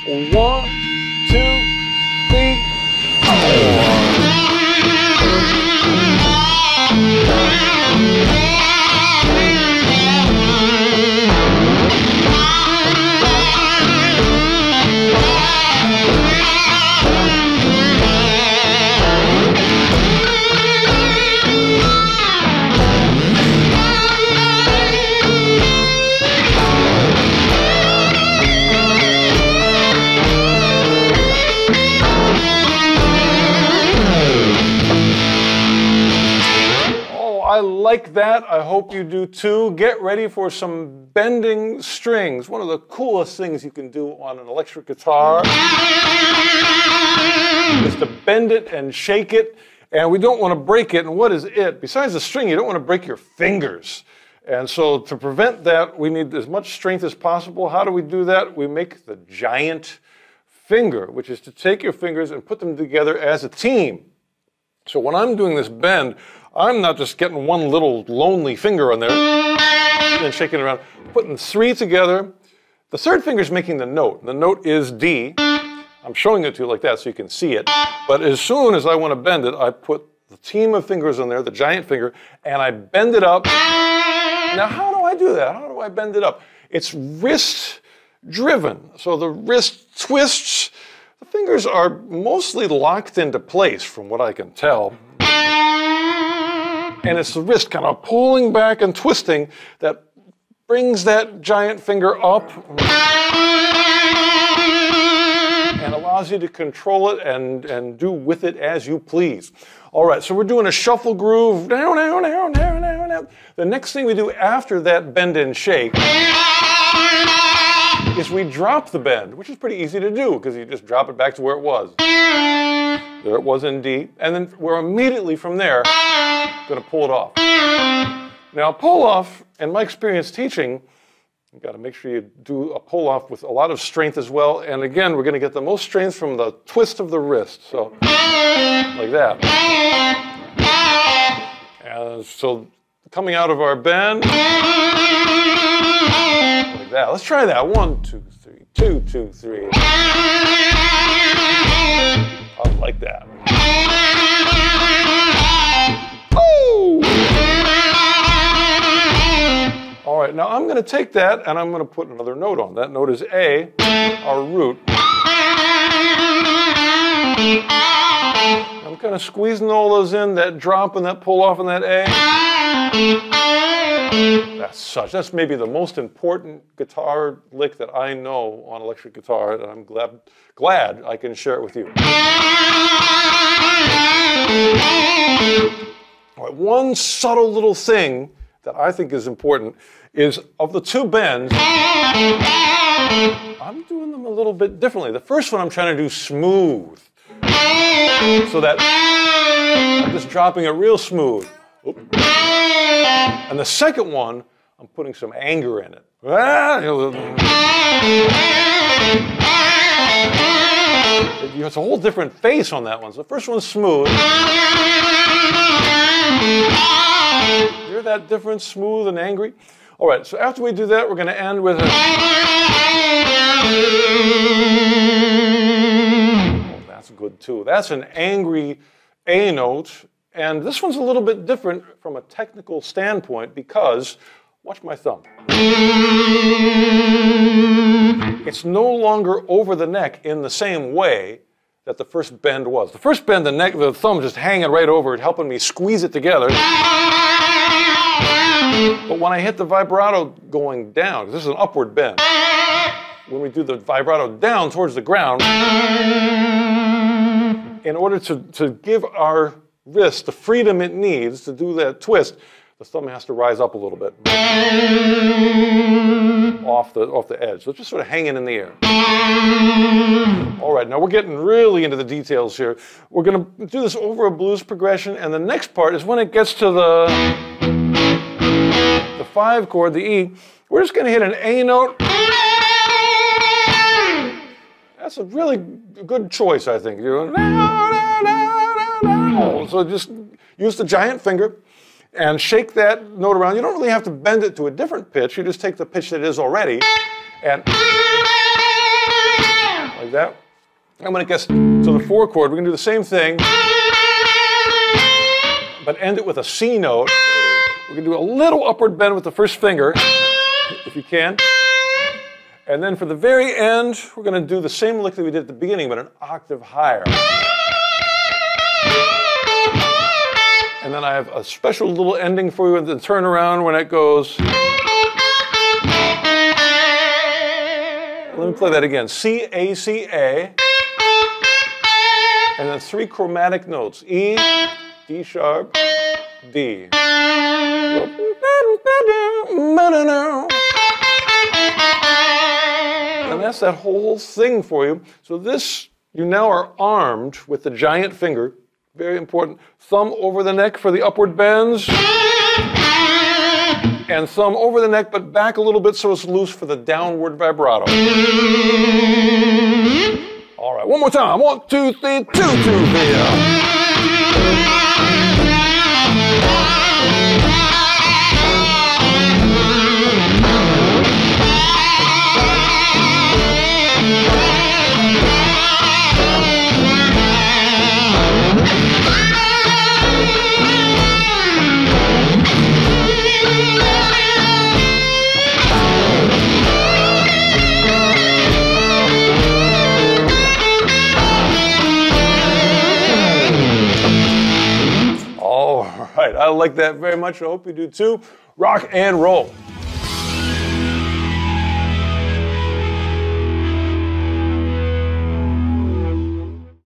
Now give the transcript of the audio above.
1, 2, 3, 4. I like that. I hope you do too. Get ready for some bending strings. One of the coolest things you can do on an electric guitar is to bend it and shake it. And we don't want to break it. And what is it? Besides the string, you don't want to break your fingers. And so to prevent that, we need as much strength as possible. How do we do that? We make the giant finger, which is to take your fingers and put them together as a team. So when I'm doing this bend, I'm not just getting one little lonely finger on there and shaking it around, putting 3 together. The third finger is making the note. The note is D. I'm showing it to you like that so you can see it. But as soon as I want to bend it, I put the team of fingers on there, the giant finger, and I bend it up. Now, how do I do that? How do I bend it up? It's wrist driven. So the wrist twists. The fingers are mostly locked into place from what I can tell. And it's the wrist kind of pulling back and twisting that brings that giant finger up and allows you to control it and do with it as you please. All right, so we're doing a shuffle groove. Down, down, down, down, down, down. The next thing we do after that bend and shake is we drop the bend, which is pretty easy to do because you just drop it back to where it was. There it was in D. And then we're immediately from there going to pull it off. Now, pull off, in my experience teaching, you've got to make sure you do a pull off with a lot of strength as well. And again, we're going to get the most strength from the twist of the wrist. So, like that. And so, coming out of our bend, like that. Let's try that. 1, 2, 3. 2, 2, 3. I like that. Oh! All right, now I'm going to take that and I'm going to put another note on. That note is A, our root. I'm kind of squeezing all those in, that drop and that pull off and that A. That's maybe the most important guitar lick that I know on electric guitar, and I'm glad I can share it with you. All right, one subtle little thing that I think is important is of the 2 bends, I'm doing them a little bit differently. The first one I'm trying to do smooth, so that I'm just dropping it real smooth. Oop. And the second one, I'm putting some anger in it. It's a whole different face on that one. So the first one's smooth. Hear that difference, smooth and angry? All right, so after we do that, we're going to end with a... Oh, that's good too. That's an angry A note. And this one's a little bit different from a technical standpoint because, watch my thumb. It's no longer over the neck in the same way that the first bend was. The first bend, the thumb just hanging right over it, helping me squeeze it together. But when I hit the vibrato going down, this is an upward bend. When we do the vibrato down towards the ground, in order to give our wrist the freedom it needs to do that twist, the thumb has to rise up a little bit off the edge. So it's just sort of hanging in the air. All right, now we're getting really into the details here. We're going to do this over a blues progression, and the next part is when it gets to the 5 chord, the E, we're just going to hit an A note. That's a really good choice, I think. So just use the giant finger and shake that note around. You don't really have to bend it to a different pitch. You just take the pitch that it is already and like that. And when it gets to the 4 chord, we're going to do the same thing, but end it with a C note. We're going to do a little upward bend with the first finger, if you can. And then for the very end, we're going to do the same lick that we did at the beginning, but an octave higher. And then I have a special little ending for you, and then turn around when it goes. Let me play that again. C, A, C, A. And then 3 chromatic notes. E, D sharp, D. And that's that whole thing for you. So this, you now are armed with the giant finger. Very important. Thumb over the neck for the upward bends. And thumb over the neck, but back a little bit so it's loose for the downward vibrato. All right, one more time. 1, 2, 3, 2, 2, 3. I like that very much. I hope you do too. Rock and roll.